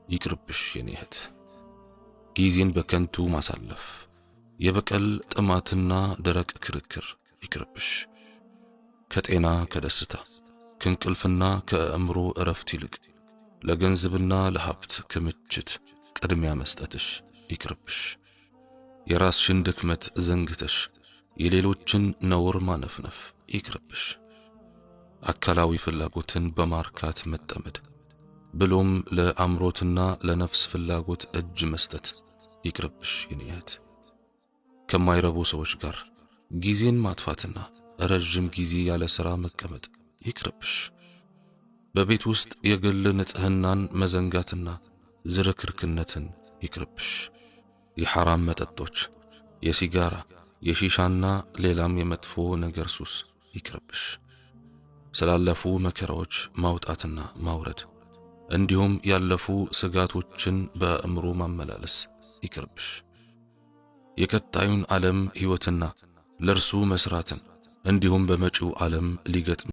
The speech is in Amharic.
ይቅርብሽ የኔ እህት። ጊዜን በከንቱ ማሳለፍ፣ የበቀል ጥማትና ደረቅ ክርክር ይቅርብሽ። ከጤና ከደስታ ከእንቅልፍና ከአእምሮ እረፍት ይልቅ ለገንዘብና ለሀብት ክምችት ቅድሚያ መስጠትሽ ይቅርብሽ። የራስሽን ድክመት ዘንግተሽ የሌሎችን ነውር ማነፍነፍ ይቅርብሽ። አካላዊ ፍላጎትን በማርካት መጠመድ ብሎም ለአእምሮትና ለነፍስ ፍላጎት እጅ መስጠት ይቅርብሽ የኔ እህት። ከማይረቡ ሰዎች ጋር ጊዜን ማጥፋትና ረጅም ጊዜ ያለ ሥራ መቀመጥ ይቅርብሽ። በቤት ውስጥ የግል ንጽህናን መዘንጋትና ዝርክርክነትን ይቅርብሽ። የሐራም መጠጦች፣ የሲጋራ፣ የሺሻና ሌላም የመጥፎ ነገር ሱስ ይቅርብሽ። ስላለፉ መከራዎች ማውጣትና ማውረድ እንዲሁም ያለፉ ስጋቶችን በአእምሮ ማመላለስ ይቅርብሽ። የቀጣዩን ዓለም ሕይወትና ለርሱ መስራትን እንዲሁም በመጪው ዓለም ሊገጥም